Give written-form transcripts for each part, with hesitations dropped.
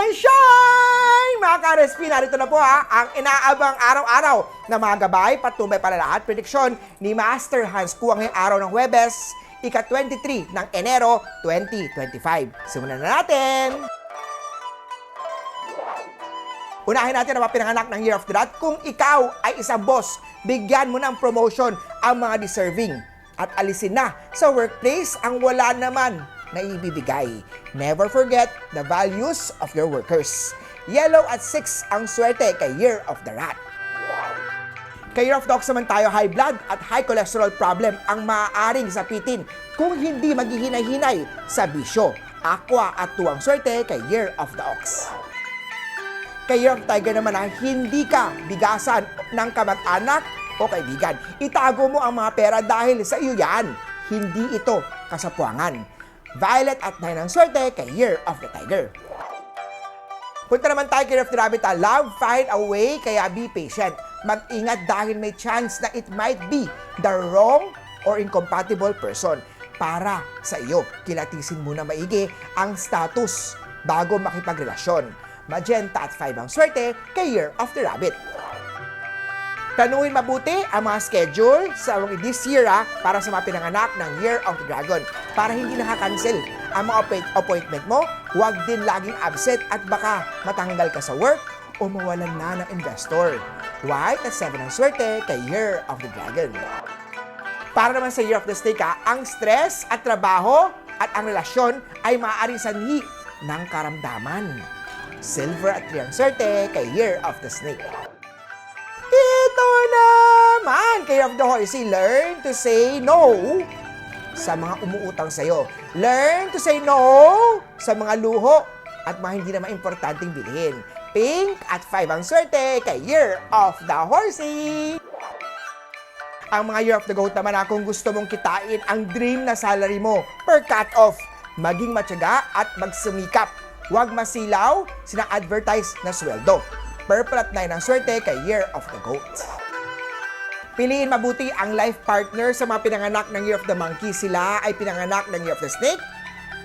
Shine, shine! Mga ka-RSP, narito na po ang inaabang araw-araw na mga gabay, patnubay palalahat, prediksyon ni Master Hans Kua ngayong araw ng Huwebes, ika-23 ng Enero 2025. Simulan na natin! Unahin natin ang mga pinanganak ng Year of the Rat. Kung ikaw ay isang boss, bigyan mo ng promotion ang mga deserving at alisin na sa workplace ang wala naman na ibibigay. Never forget the values of your workers. Yellow at 6 ang swerte kay Year of the Rat. Kay Year of the Ox naman tayo, high blood at high cholesterol problem ang maaaring sapitin kung hindi maghihinay-hinay sa bisyo. Aqua at 2 ang swerte kay Year of the Ox. Kay Year of Tiger naman hindi ka bigasan ng kamag-anak o kaibigan. Itago mo ang mga pera dahil sa iyo yan. Hindi ito kasapuangan. Violet at 9 ang swerte kay Year of the Tiger. Punta naman tayo kay Year of the Rabbit. Love, find a way, kaya be patient. Mag-ingat dahil may chance na it might be the wrong or incompatible person. Para sa iyo, kilatisin muna maigi ang status bago makipagrelasyon. Magenta at 5 ang swerte kay Year of the Rabbit. Planuhin mabuti ang mga schedule sa this year para sa mga pinanganak ng Year of the Dragon. Para hindi nakakancel ang mga appointment mo, huwag din laging absent at baka matanggal ka sa work o mawalan na ng investor. White at 7 ang swerte kay Year of the Dragon. Para naman sa Year of the Snake, ang stress at trabaho at ang relasyon ay maaaring sanhi ng karamdaman. Silver at 3 ang swerte kay Year of the Snake. Ito naman kay Year of the Horsey, learn to say no sa mga umuutang sa'yo. Learn to say no sa mga luho at mga hindi naman importanteng bilhin. Pink at 5 ang swerte kay Year of the Horsey. Ang mga Year of the Goat naman, kung gusto mong kitain ang dream na salary mo per cut-off, maging matyaga at magsumikap. Huwag masilaw sina-advertise na sweldo. Purple at 9 ang swerte kay Year of the Goat. Piliin mabuti ang life partner sa mga pinanganak ng Year of the Monkey. Sila ay pinanganak ng Year of the Snake,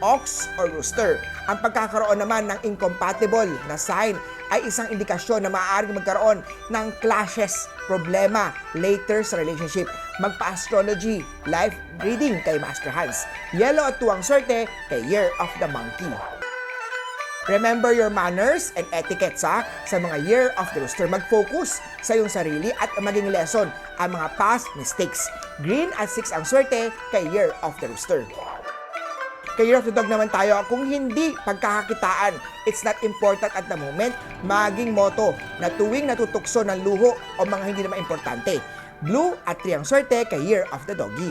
Ox, or Rooster. Ang pagkakaroon naman ng incompatible na sign ay isang indikasyon na maaaring magkaroon ng clashes, problema later sa relationship. Magpa-astrology, life reading kay Master Hans. Yellow at 2 ang swerte kay Year of the Monkey. Remember your manners and etiquette sa mga Year of the Rooster. Mag-focus sa iyong sarili at maging lesson ang mga past mistakes. Green at 6 ang swerte kay Year of the Rooster. Kay Year of the Dog naman tayo, kung hindi pagkakakitaan, it's not important at the moment, maging motto na tuwing natutukso ng luho o mga hindi naman importante. Blue at 3 ang swerte kay Year of the Doggy.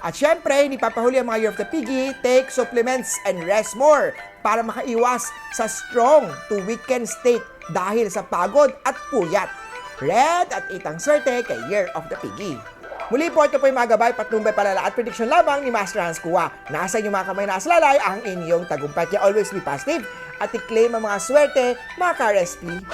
At syempre, hindi papahuli ang mga Year of the Piggy, take supplements and rest more para makaiwas sa strong to weakened state dahil sa pagod at puyat. Red at 8 ang swerte kay Year of the Piggy. Muli po, ito po yung mga gabay, patnumbay, palala at prediction lamang ni Master Hans Kua. Nasa inyong mga kamay na asalalay ang inyong tagumpay. Kaya always be positive at i-claim ang mga swerte, mga ka-RSP.